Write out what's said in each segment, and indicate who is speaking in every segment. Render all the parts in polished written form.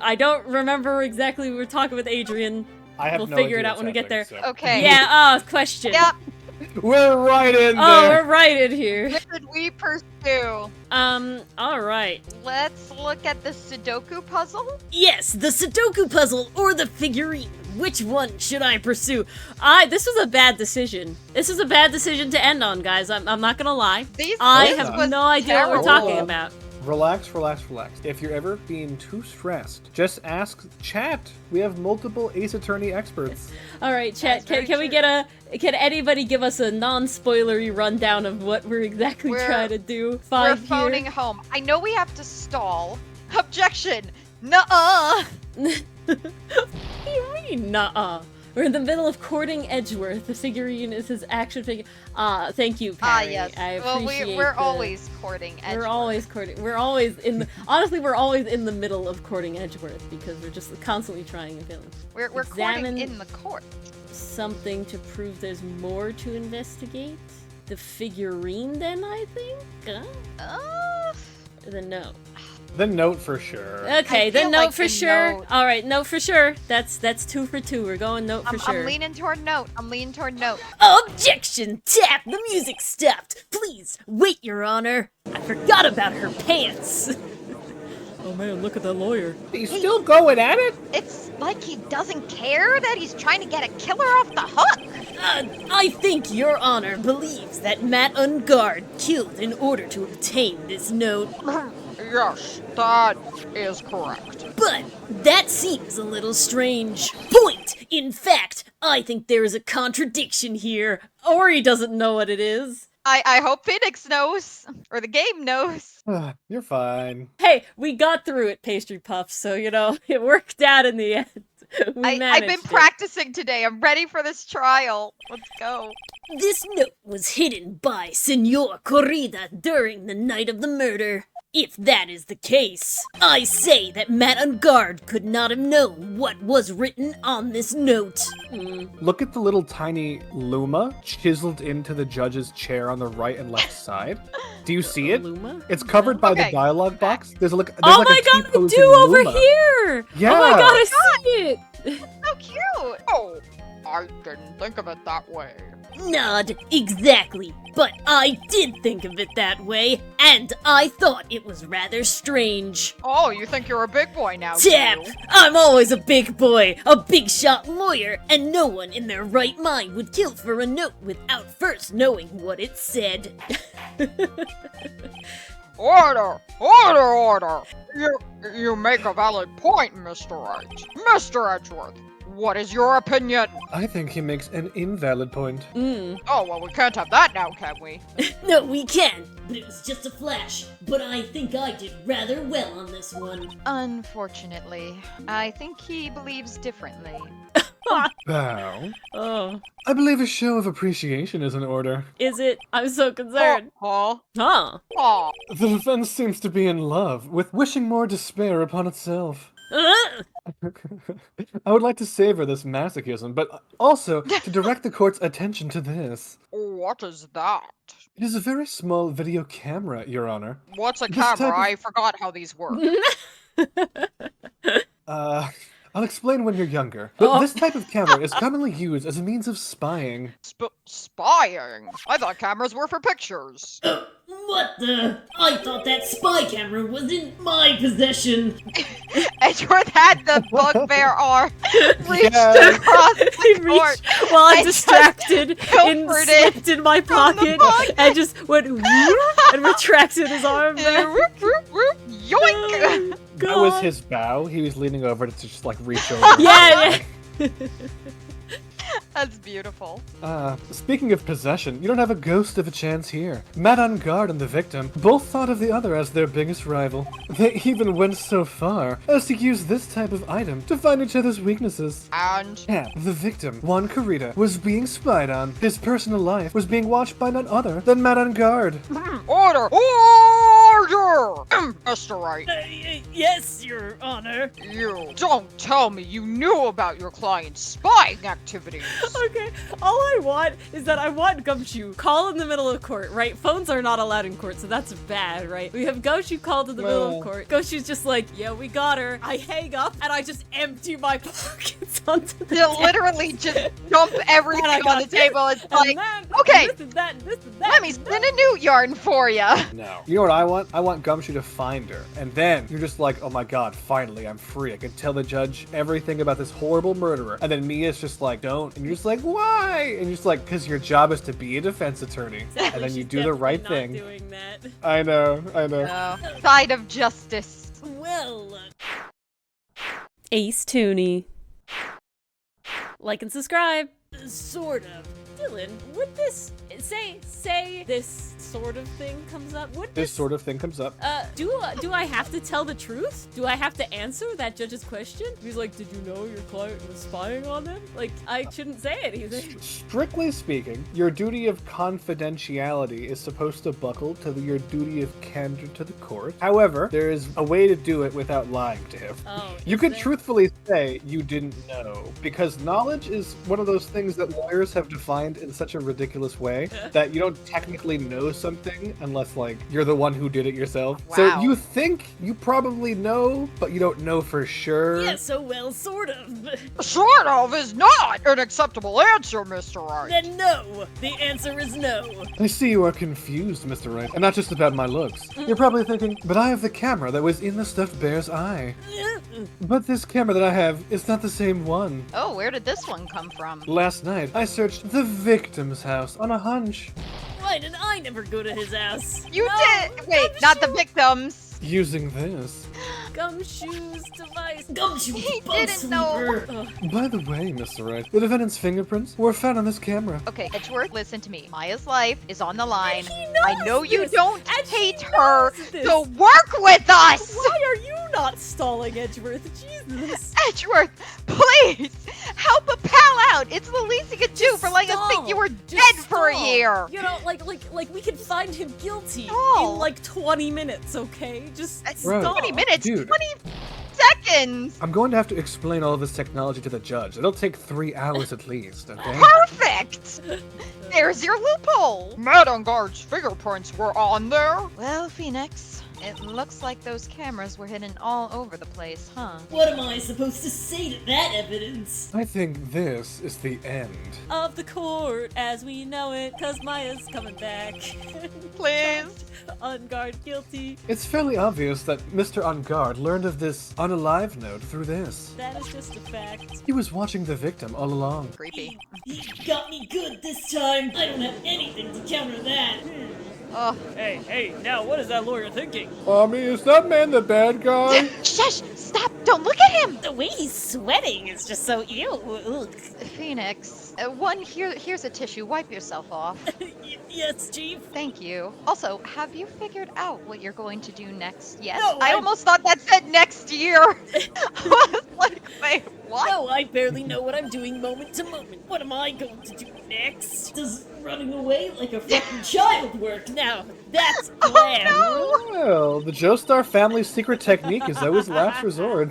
Speaker 1: I don't remember exactly. We were talking with Adrian.
Speaker 2: I have
Speaker 1: We'll
Speaker 2: no
Speaker 1: figure
Speaker 2: idea
Speaker 1: it out
Speaker 2: what's
Speaker 1: when we get there.
Speaker 2: happening, so.
Speaker 3: Okay.
Speaker 1: Yeah, question.
Speaker 3: Yep.
Speaker 2: We're right in there.
Speaker 1: Oh, we're right in here.
Speaker 3: What should we pursue?
Speaker 1: Alright.
Speaker 3: Let's look at the Sudoku puzzle.
Speaker 1: Yes, the Sudoku puzzle or the figurine. Which one should I pursue? This was a bad decision. This is a bad decision to end on, guys. I'm not gonna lie. I have no idea what we're talking about.
Speaker 2: Relax, relax, relax. If you're ever being too stressed, just ask chat. We have multiple Ace Attorney experts.
Speaker 1: All right, chat. Can we get can anybody give us a non-spoilery rundown of what we're exactly trying to do?
Speaker 3: We're phoning home. I know we have to stall. Objection. Nuh-uh.
Speaker 1: What do you mean, nuh-uh? We're in the middle of courting Edgeworth. The figurine is his action figure. Thank you, Perry.
Speaker 3: Yes.
Speaker 1: I appreciate
Speaker 3: we're always courting Edgeworth.
Speaker 1: We're always courting. We're always in the... Honestly, we're always in the middle of courting Edgeworth because we're just constantly trying a villain.
Speaker 3: We're courting in the court.
Speaker 1: Something to prove there's more to investigate? The figurine, then, I think? The note.
Speaker 2: The note for sure.
Speaker 1: Okay, the note for sure.
Speaker 3: Note.
Speaker 1: All right, note for sure. That's 2 for 2. We're going note for sure.
Speaker 3: I'm leaning toward note.
Speaker 1: Objection! Tap! The music stopped. Please wait, Your Honor. I forgot about her pants. Oh man, look at that lawyer.
Speaker 2: He's still going at it?
Speaker 3: It's like he doesn't care that he's trying to get a killer off the hook.
Speaker 1: I think Your Honor believes that Matt Ungard killed in order to obtain this note.
Speaker 3: Yes, that is correct.
Speaker 1: But that seems a little strange. Point! In fact, I think there is a contradiction here. Or he doesn't know what it is.
Speaker 3: I hope Phoenix knows. Or the game knows.
Speaker 2: You're fine.
Speaker 1: Hey, we got through it, Pastry Puff, so, you know, it worked out in the end.
Speaker 3: I've been practicing today. I'm ready for this trial. Let's go.
Speaker 1: This note was hidden by Senor Corrida during the night of the murder. If that is the case, I say that Matt Ungard could not have known what was written on this note.
Speaker 2: Look at the little tiny Luma chiseled into the judge's chair on the right and left side. Do you see it?
Speaker 1: Luma?
Speaker 2: It's covered by the dialogue box. There's like
Speaker 1: Oh
Speaker 2: like
Speaker 1: my
Speaker 2: a
Speaker 1: god, I
Speaker 2: T-posing
Speaker 1: do over
Speaker 2: Luma.
Speaker 1: here!
Speaker 2: Yeah.
Speaker 1: Oh my god, I see it!
Speaker 3: So cute. Oh, I didn't think of it that way.
Speaker 1: Not exactly, but I did think of it that way, and I thought it was rather strange.
Speaker 3: Oh, you think you're a big boy now,
Speaker 1: Tap!
Speaker 3: too?
Speaker 1: I'm always a big boy, a big shot lawyer, and no one in their right mind would kill for a note without first knowing what it said.
Speaker 3: Order! Order! Order! You make a valid point, Mr. Edge. Mr. Edgeworth, what is your opinion?
Speaker 2: I think he makes an invalid point.
Speaker 3: Oh, well, we can't have that now, can we?
Speaker 1: No, we can, but it was just a flash. But I think I did rather well on this one.
Speaker 3: Unfortunately, I think he believes differently.
Speaker 2: Bow.
Speaker 1: Oh.
Speaker 2: I believe a show of appreciation is in order.
Speaker 1: Is it? I'm so concerned.
Speaker 3: Huh?
Speaker 1: Huh.
Speaker 3: Aw.
Speaker 2: The defense seems to be in love with wishing more despair upon itself. I would like to savor this masochism, but also to direct the court's attention to this.
Speaker 3: What is that?
Speaker 2: It is a very small video camera, Your Honor.
Speaker 3: What's a
Speaker 2: This type
Speaker 3: camera?
Speaker 2: of-
Speaker 3: I forgot how these work.
Speaker 2: I'll explain when you're younger. But this type of camera is commonly used as a means of spying.
Speaker 3: Spying? I thought cameras were for pictures.
Speaker 1: What the? I thought that spy camera was in my possession.
Speaker 3: Edgeworth had the bugbear arm reached
Speaker 2: Yes.
Speaker 3: across the court.
Speaker 1: While I'm
Speaker 3: and just
Speaker 1: distracted and
Speaker 3: pilfered it
Speaker 1: slipped in my
Speaker 3: from the
Speaker 1: pocket
Speaker 3: pocket.
Speaker 1: and just went whoop and retracted his arm back.
Speaker 3: Whoop, whoop, whoop. Yoink!
Speaker 2: That was his bow. He was leaning over to just like reach over.
Speaker 1: Yeah.
Speaker 3: That's beautiful.
Speaker 2: Speaking of possession, you don't have a ghost of a chance here. Matt Ungard and the victim both thought of the other as their biggest rival. They even went so far as to use this type of item to find each other's weaknesses.
Speaker 3: And
Speaker 2: Yeah, the victim, Juan Corrida, was being spied on. His personal life was being watched by none other than Matt Ungard.
Speaker 3: order! Order! Mr. Wright,
Speaker 1: Yes, Your Honor.
Speaker 3: you don't tell me you knew about your client's spying activities.
Speaker 4: Okay, all I want is that I want Gumshoe call in the middle of court, right? Phones are not allowed in court, so that's bad, right? We have Gumshoe called in the middle of court. Gumshoe's just like, yeah, we got her. I hang up and I just empty my pockets onto the
Speaker 3: You
Speaker 4: table.
Speaker 3: literally just dump everything
Speaker 4: And I
Speaker 3: on
Speaker 4: got
Speaker 3: the
Speaker 4: this,
Speaker 3: table. It's
Speaker 4: and
Speaker 3: like,
Speaker 4: then,
Speaker 3: okay,
Speaker 4: this and that, and this and that.
Speaker 3: let me spin a new yarn for ya.
Speaker 2: No. You know what I want? I want Gumshoe to find her. And then you're just like, oh my god, finally, I'm free. I can tell the judge everything about this horrible murderer. And then Mia's just like, don't. And you're just like, why? And you're just like, because your job is to be a defense attorney.
Speaker 4: Exactly,
Speaker 2: And then you
Speaker 4: she's
Speaker 2: do the right
Speaker 4: definitely
Speaker 2: thing.
Speaker 4: not doing that.
Speaker 2: I know.
Speaker 3: Side of justice.
Speaker 1: Well,
Speaker 4: Ace Tooney. Like and subscribe.
Speaker 1: sort of.
Speaker 4: Dylan, would this say this sort of thing comes up? Would
Speaker 2: This sort of thing comes up.
Speaker 4: do I have to tell the truth? Do I have to answer that judge's question? He's like, did you know your client was spying on them? Like, I shouldn't say anything.
Speaker 2: Strictly speaking, your duty of confidentiality is supposed to buckle to your duty of candor to the court. However, there is a way to do it without lying to him.
Speaker 4: Oh,
Speaker 2: You
Speaker 4: is
Speaker 2: could
Speaker 4: there?
Speaker 2: truthfully say you didn't know, because knowledge is one of those things that lawyers have defined in such a ridiculous way that you don't technically know something unless, like, you're the one who did it yourself.
Speaker 3: Wow.
Speaker 2: So you think you probably know, but you don't know for sure.
Speaker 1: Yeah, so well, sort of.
Speaker 3: Sort of is not an acceptable answer, Mr. Wright.
Speaker 1: Then no. The answer is no.
Speaker 2: I see you are confused, Mr. Wright, and not just about my looks. You're probably thinking, but I have the camera that was in the stuffed bear's eye. But this camera that I have is not the same one.
Speaker 3: Oh, where did this one come from?
Speaker 2: Last night, I searched the victim's house on a hunch,
Speaker 1: Why did I never go to his house?
Speaker 3: You
Speaker 4: No,
Speaker 3: did! Wait, not the victims.
Speaker 2: using this.
Speaker 4: Gumshoe's device.
Speaker 1: Gumshoe
Speaker 3: He
Speaker 1: bug
Speaker 3: didn't know.
Speaker 1: sweeper.
Speaker 2: By the way, Mr. Wright, the defendant's fingerprints were found on this camera.
Speaker 3: Okay, Edgeworth, listen to me. Maya's life is on the line.
Speaker 4: He
Speaker 3: I
Speaker 4: knows
Speaker 3: know you
Speaker 4: this,
Speaker 3: don't
Speaker 4: and he
Speaker 3: hate her,
Speaker 4: knows this.
Speaker 3: so work with us!
Speaker 4: Why are you not stalling, Edgeworth? Jesus.
Speaker 3: Edgeworth, please! Help a pal out! It's the least you could do for letting us think you were
Speaker 4: Just
Speaker 3: dead for a
Speaker 4: stall.
Speaker 3: year!
Speaker 4: You know, like we could find him guilty
Speaker 3: Stall.
Speaker 4: in like 20 minutes, okay? Just
Speaker 3: That's
Speaker 2: Right.
Speaker 4: stall.
Speaker 3: 20 minutes!
Speaker 2: Dude.
Speaker 3: 20 seconds!
Speaker 2: I'm going to have to explain all of this technology to the judge. It'll take 3 hours at least, okay?
Speaker 3: Perfect! There's your loophole! Madame Guard's fingerprints were on there? Well, Phoenix, it looks like those cameras were hidden all over the place, huh?
Speaker 1: What am I supposed to say to that evidence?
Speaker 2: I think this is the end.
Speaker 4: Of the court as we know it, cause Maya's coming back.
Speaker 3: Please?
Speaker 4: On guard guilty.
Speaker 2: It's fairly obvious that Mr. On Guard learned of this unalive note through this.
Speaker 4: That is just a fact.
Speaker 2: He was watching the victim all along.
Speaker 3: Creepy.
Speaker 1: He got me good this time. I don't have anything to counter that.
Speaker 3: Oh.
Speaker 4: Hey, now what is that lawyer thinking?
Speaker 2: Mommy, is that man the bad guy?
Speaker 3: Shush! Stop! Don't look at him!
Speaker 1: The way he's sweating is just so ew. Ugh.
Speaker 3: Phoenix, here's a tissue. Wipe yourself off.
Speaker 1: Yes, Chief.
Speaker 3: Thank you. Also, have you figured out what you're going to do next yet?
Speaker 1: No,
Speaker 3: I
Speaker 1: I-
Speaker 3: almost thought that said next year. I was like, wait, what?
Speaker 1: No, I barely know what I'm doing moment to moment. What am I going to do next? Does running away like a fucking child work? Now, that's bland.
Speaker 3: Oh
Speaker 2: Well, the Jostar family's secret technique is always last resort.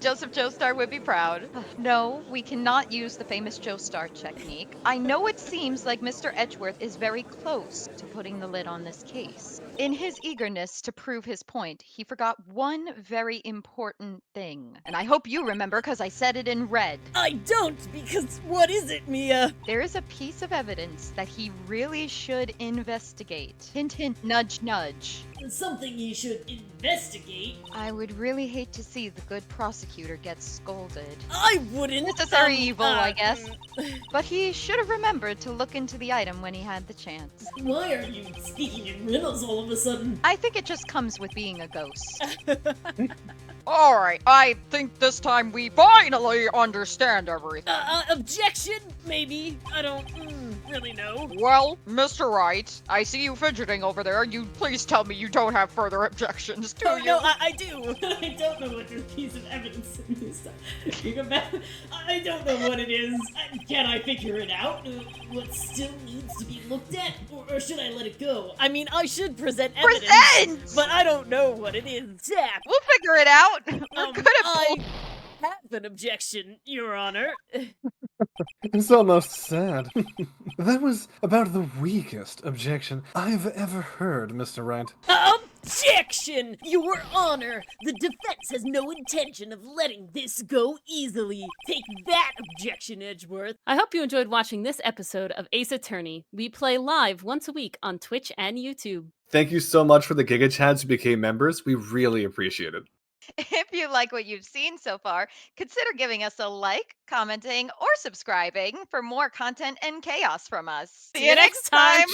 Speaker 3: Joseph Jostar would be proud. No, we cannot use the famous Jostar technique. I know it seems like Mr. Edgeworth is very close to putting the lid on this case. In his eagerness to prove his point, he forgot one very important thing. And I hope you remember because I said it in red.
Speaker 1: I don't, because what is it, Mia?
Speaker 3: There is a piece of evidence that he really should investigate. Hint, hint, nudge, nudge.
Speaker 1: Something you should investigate.
Speaker 3: I would really hate to see the good prosecutor get scolded.
Speaker 1: I wouldn't.
Speaker 3: Necessary evil, I guess. But he should have remembered to look into the item when he had the chance.
Speaker 1: Why are you speaking in riddles all of a sudden?
Speaker 3: I think it just comes with being a ghost.
Speaker 5: Alright, I think this time we finally understand everything.
Speaker 1: Objection? Maybe. I don't really know.
Speaker 5: Well, Mr. Wright, I see you fidgeting over there. You please tell me you don't have further objections, do
Speaker 1: Oh,
Speaker 5: you?
Speaker 1: no, I do. I don't know what this piece of evidence is. I don't know what it is. Can I figure it out? What still needs to be looked at? Or should I let it go? I mean, I should present evidence.
Speaker 5: Present!
Speaker 1: But I don't know what it is. Zap!
Speaker 5: We'll figure it out. We're good at
Speaker 1: I
Speaker 5: bull-
Speaker 1: have an objection, Your Honor.
Speaker 2: It's almost sad. That was about the weakest objection I've ever heard, Mr. Wright.
Speaker 1: Objection! Your Honor, the defense has no intention of letting this go easily. Take that, objection, Edgeworth.
Speaker 4: I hope you enjoyed watching this episode of Ace Attorney. We play live once a week on Twitch and YouTube.
Speaker 6: Thank you so much for the Giga Chads who became members. We really appreciate it.
Speaker 3: If you like what you've seen so far, consider giving us a like, commenting, or subscribing for more content and chaos from us.
Speaker 4: See you next time.